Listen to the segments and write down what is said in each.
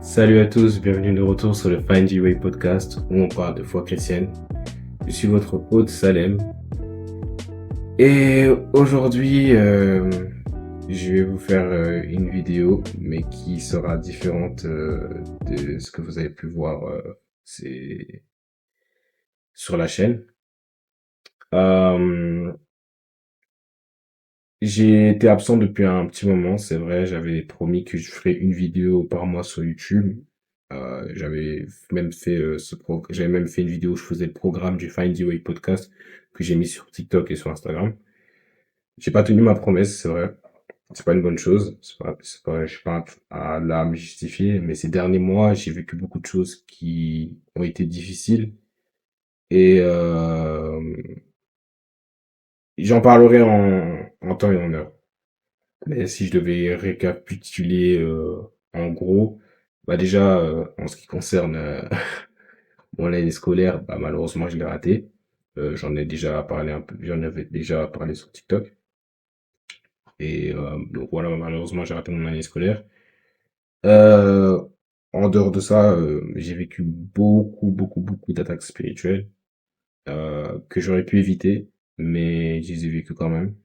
Salut à tous, bienvenue de retour sur le Find Your Way podcast où on parle de foi chrétienne. Je suis votre hôte Salem et aujourd'hui je vais vous faire une vidéo mais qui sera différente de ce que vous avez pu voir c'est sur la chaîne. Euh, j'ai été absent depuis un petit moment, c'est vrai, j'avais promis que je ferais une vidéo par mois sur YouTube. J'avais même fait j'avais même fait une vidéo où je faisais le programme du Find Your Way podcast que j'ai mis sur TikTok et sur Instagram. J'ai pas tenu ma promesse, c'est vrai. C'est pas une bonne chose. Je suis pas à là à me justifier, mais ces derniers mois, j'ai vécu beaucoup de choses qui ont été difficiles et j'en parlerai en temps et en heure. Mais si je devais récapituler en gros, bah déjà en ce qui concerne mon année scolaire, bah malheureusement je l'ai raté. J'en ai déjà parlé un peu, j'en avais déjà parlé sur TikTok. Et donc voilà, malheureusement j'ai raté mon année scolaire. Euh, En dehors de ça, j'ai vécu beaucoup d'attaques spirituelles que j'aurais pu éviter, mais je les ai vécues quand même.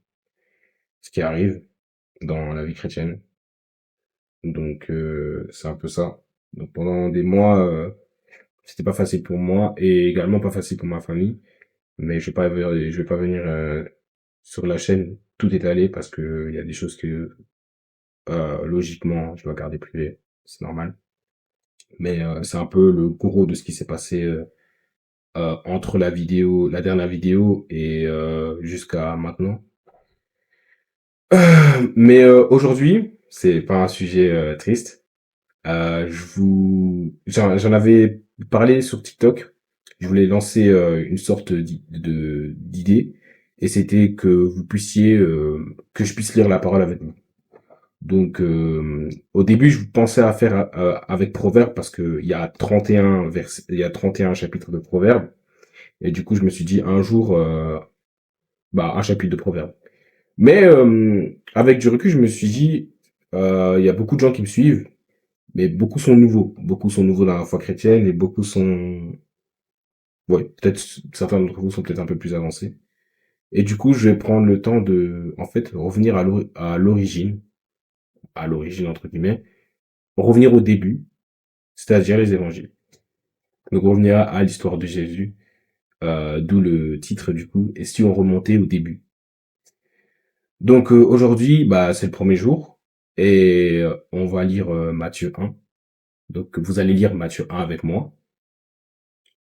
Ce qui arrive dans la vie chrétienne. Donc c'est un peu ça. Donc pendant des mois, c'était pas facile pour moi et également pas facile pour ma famille. Mais je vais pas venir sur la chaîne tout étaler parce que il y a des choses que logiquement je dois garder privées. C'est normal. Mais c'est un peu le gros de ce qui s'est passé entre la dernière vidéo et jusqu'à maintenant. Mais aujourd'hui, c'est pas un sujet triste. J'en avais parlé sur TikTok. Je voulais lancer une sorte d'idée, et c'était que vous puissiez, que je puisse lire la parole avec vous. Donc, au début, je pensais à faire avec Proverbes parce que il y a 31 chapitres de Proverbes, et du coup, je me suis dit un jour, un chapitre de Proverbes. Mais avec du recul, je me suis dit, il y a beaucoup de gens qui me suivent. Mais beaucoup sont nouveaux. Beaucoup sont nouveaux dans la foi chrétienne et beaucoup sont, ouais, peut-être certains d'entre vous sont peut-être un peu plus avancés. Et du coup, je vais prendre le temps de, en fait, revenir à l'origine entre guillemets, revenir au début, c'est-à-dire les évangiles. Donc revenir à l'histoire de Jésus, d'où le titre du coup. Et si on remontait au début. Donc aujourd'hui, bah c'est le premier jour et on va lire Matthieu 1. Donc vous allez lire Matthieu 1 avec moi.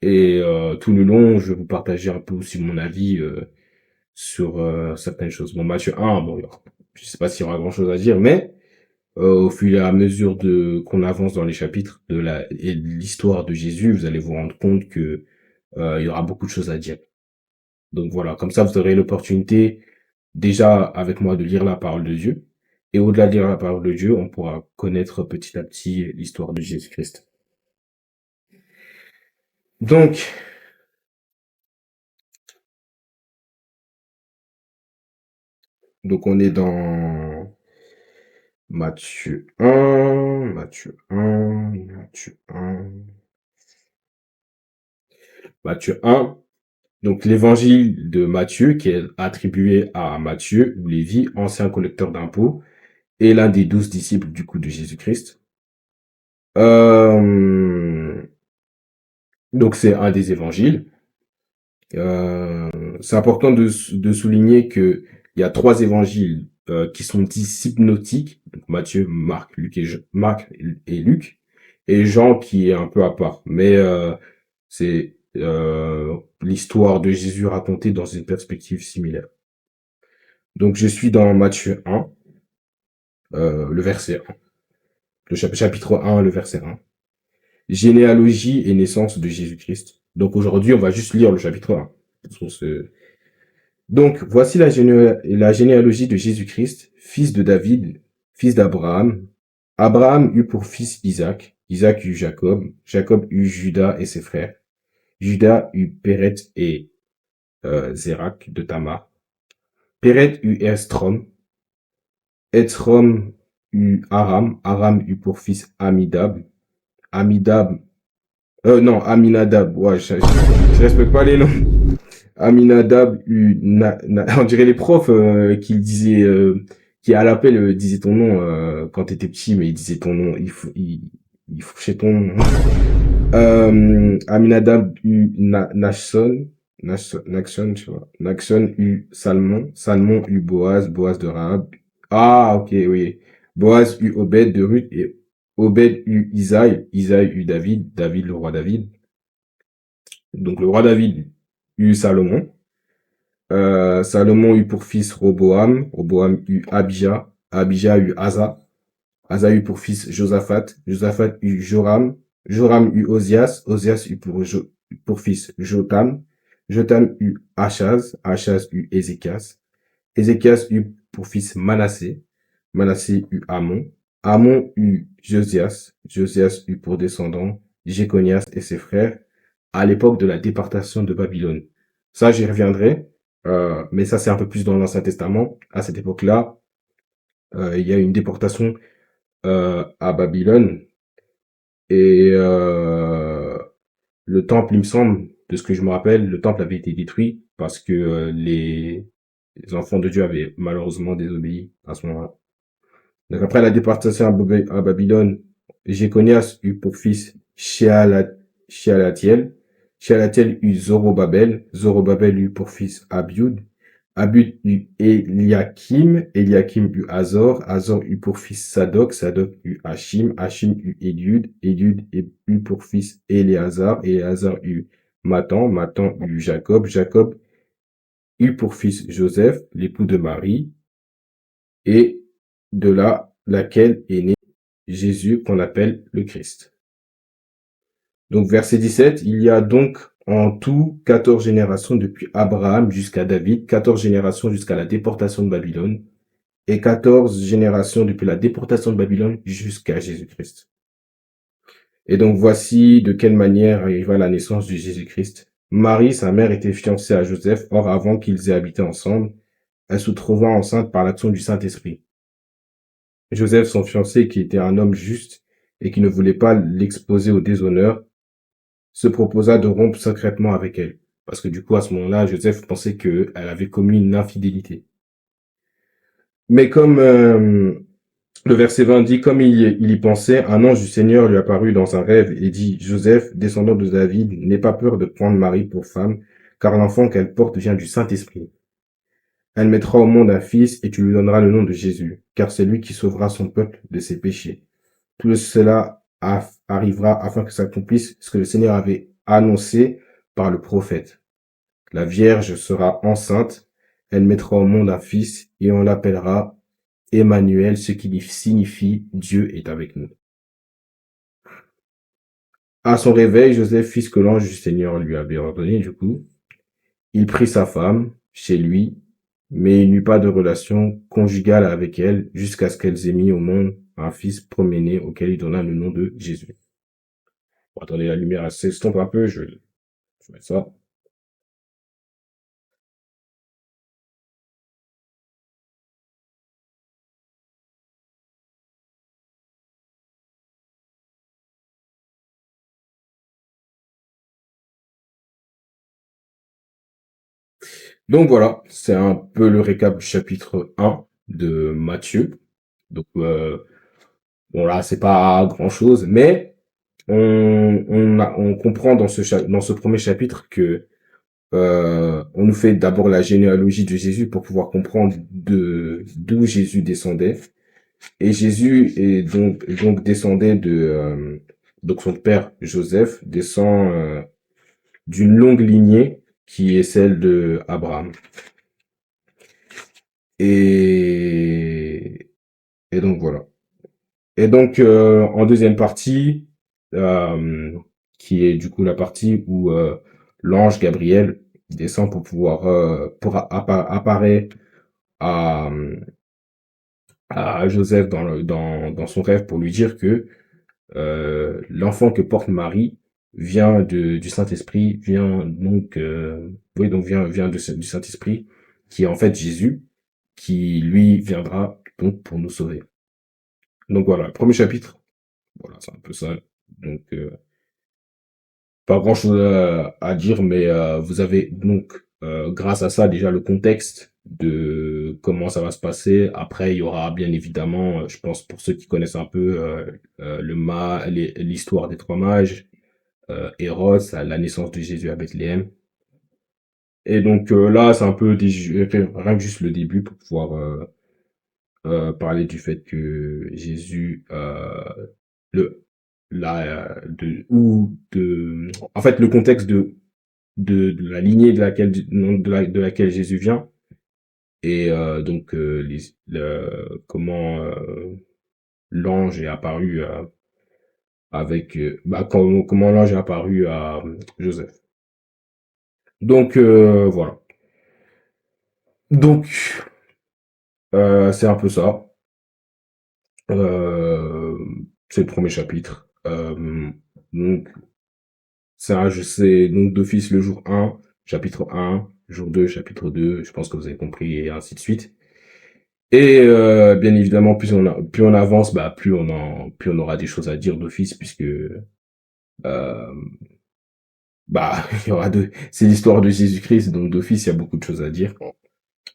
Et tout le long, je vais vous partager un peu aussi mon avis sur certaines choses. Bon, Matthieu 1, bon, je sais pas s'il y aura grand-chose à dire, mais au fur et à mesure de qu'on avance dans les chapitres et de l'histoire de Jésus, vous allez vous rendre compte que il y aura beaucoup de choses à dire. Donc voilà, comme ça, vous aurez l'opportunité déjà avec moi de lire la parole de Dieu. Et au-delà de lire la parole de Dieu, on pourra connaître petit à petit l'histoire de Jésus-Christ. Donc, on est dans Matthieu 1, Matthieu 1. Donc l'évangile de Matthieu qui est attribué à Matthieu ou Lévi, ancien collecteur d'impôts, et l'un des 12 disciples du coup de Jésus-Christ. Euh, donc c'est un des évangiles. C'est important de souligner que il y a 3 évangiles qui sont dits synoptiques, donc Matthieu, Marc et Luc, et Jean qui est un peu à part. Mais c'est l'histoire de Jésus racontée dans une perspective similaire. Donc je suis dans Matthieu 1, le verset 1. Le chapitre 1, le verset 1. Généalogie et naissance de Jésus-Christ. Donc aujourd'hui, on va juste lire le chapitre 1. Donc, voici la généalogie de Jésus-Christ, fils de David, fils d'Abraham. Abraham eut pour fils Isaac, Isaac eut Jacob, Jacob eut Judas et ses frères. Judas eut Péret et Zérak de Tamar. Péret eut Esrom, Esrom eut Aram, Aram eut pour fils Amidab, Amidab, non, Aminadab, ouais, je respecte pas les noms. Aminadab, on dirait les profs qui disaient, qui à l'appel disaient ton nom quand t'étais petit, mais ils disaient ton nom, il fourchait ton nom. Aminadab U Naxon, tu vois. Naxon U Salmon, Salmon U Boaz, Boaz de Rahab. Ah, ok, oui. Boaz U Obed de Ruth et Obed U Isaïe, Isaïe U David, David le roi David. Donc le roi David eut Salomon. Salomon eut pour fils Roboam. Roboam eut Abijah. Abijah eut Asa. Asa eut pour fils Josaphat. Josaphat eut Joram. Joram eut Osias. Osias eut pour fils Jotam. Jotam eut Achaz. Achaz eut Ézéchias. Ézéchias eut pour fils Manassé. Manassé eut Amon. Amon eut Josias. Josias eut pour descendant Jéconias et ses frères à l'époque de la déportation de Babylone. Ça, j'y reviendrai, mais ça, c'est un peu plus dans l'Ancien Testament. À cette époque-là, il y a une déportation à Babylone et le temple, il me semble, de ce que je me rappelle, le temple avait été détruit parce que les enfants de Dieu avaient malheureusement désobéi à ce moment-là. Donc après la déportation à Babylone, Jéconias eut pour fils Shealatiel. Shealatiel eut Zorobabel. Zorobabel eut pour fils Abiud. Abiud eut Eliakim. Eliakim eut Azor. Azor eut pour fils Sadok. Sadok eut Hachim. Hachim eut Eliud. Eliud eut pour fils Éléazar. Éléazar eut Matan. Matan eut Jacob. Jacob eut pour fils Joseph, l'époux de Marie, et de là laquelle est né Jésus qu'on appelle le Christ. Donc verset 17, il y a donc en tout 14 générations depuis Abraham jusqu'à David, 14 générations jusqu'à la déportation de Babylone, et 14 générations depuis la déportation de Babylone jusqu'à Jésus-Christ. Et donc voici de quelle manière arriva la naissance de Jésus-Christ. Marie, sa mère, était fiancée à Joseph, or avant qu'ils aient habité ensemble, elle se trouva enceinte par l'action du Saint-Esprit. Joseph, son fiancé, qui était un homme juste et qui ne voulait pas l'exposer au déshonneur, se proposa de rompre secrètement avec elle. Parce que du coup, à ce moment-là, Joseph pensait qu'elle avait commis une infidélité. Mais comme le verset 20 dit, comme il y pensait, un ange du Seigneur lui apparut dans un rêve et dit, Joseph, descendant de David, n'aie pas peur de prendre Marie pour femme, car l'enfant qu'elle porte vient du Saint-Esprit. Elle mettra au monde un fils et tu lui donneras le nom de Jésus, car c'est lui qui sauvera son peuple de ses péchés. Tout cela arrivera afin que s'accomplisse ce que le Seigneur avait annoncé par le prophète. La Vierge sera enceinte, elle mettra au monde un fils et on l'appellera Emmanuel, ce qui signifie Dieu est avec nous. À son réveil, Joseph fit ce que l'ange du Seigneur lui avait ordonné, du coup. Il prit sa femme chez lui, mais il n'eut pas de relation conjugale avec elle jusqu'à ce qu'elles aient mis au monde un fils premier-né auquel il donna le nom de Jésus. Bon, attendez, la lumière s'estompe un peu, je vais mettre ça. Donc voilà, c'est un peu le récap du chapitre 1 de Matthieu. Donc bon là, c'est pas grand-chose, mais on comprend dans dans ce premier chapitre que on nous fait d'abord la généalogie de Jésus pour pouvoir comprendre d'où Jésus descendait. Et Jésus est donc descendait donc son père Joseph descend d'une longue lignée qui est celle de Abraham. Et, et donc voilà. Et donc en deuxième partie, euh, qui est du coup la partie où l'ange Gabriel descend pour pouvoir apparaître à, à Joseph dans son rêve pour lui dire que l'enfant que porte Marie vient du Saint-Esprit, vient donc oui donc vient du Saint-Esprit qui est en fait Jésus qui lui viendra donc pour nous sauver. Donc voilà, le premier chapitre, voilà, c'est un peu ça. Donc, pas grand-chose à dire, mais vous avez donc, grâce à ça, déjà le contexte de comment ça va se passer. Après, il y aura bien évidemment, je pense pour ceux qui connaissent un peu l'histoire des trois mages, Hérode, la naissance de Jésus à Bethléem. Et donc là, c'est un peu rien que juste le début pour pouvoir parler du fait que Jésus, le, en fait, le contexte de la lignée de laquelle Jésus vient, et donc comment l'ange est apparu avec, comment l'ange est apparu à Joseph. Donc voilà. Donc c'est un peu ça. Euh, c'est le premier chapitre. Donc, c'est donc d'office le jour 1, chapitre 1, jour 2, chapitre 2, je pense que vous avez compris, et ainsi de suite. Et bien évidemment, plus on avance, bah, plus on aura des choses à dire d'office, puisque euh, bah, c'est l'histoire de Jésus-Christ, donc d'office, il y a beaucoup de choses à dire.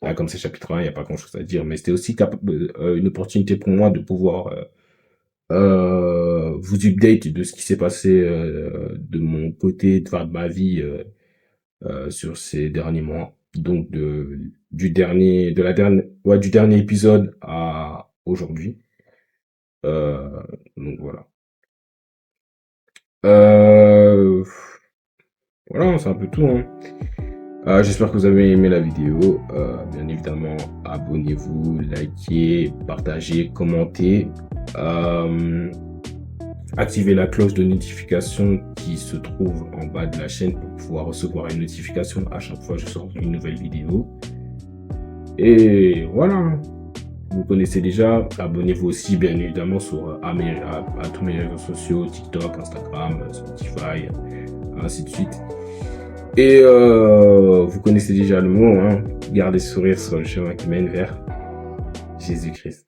Là, comme c'est chapitre 1, il n'y a pas grand-chose à dire, mais c'était aussi une opportunité pour moi de pouvoir vous update de ce qui s'est passé de mon côté, enfin, de ma vie sur ces derniers mois. Donc du dernier épisode à aujourd'hui. Euh, donc voilà. Euh, voilà, c'est un peu tout, hein. J'espère que vous avez aimé la vidéo. Bien évidemment, abonnez-vous, likez, partagez, commentez. Euh, Activez la cloche de notification qui se trouve en bas de la chaîne pour pouvoir recevoir une notification à chaque fois que je sors une nouvelle vidéo. Et voilà, vous connaissez déjà. Abonnez-vous aussi bien évidemment à tous mes réseaux sociaux, TikTok, Instagram, Spotify, ainsi de suite. Et vous connaissez déjà le mot, hein, gardez sourire sur le chemin qui mène vers Jésus-Christ.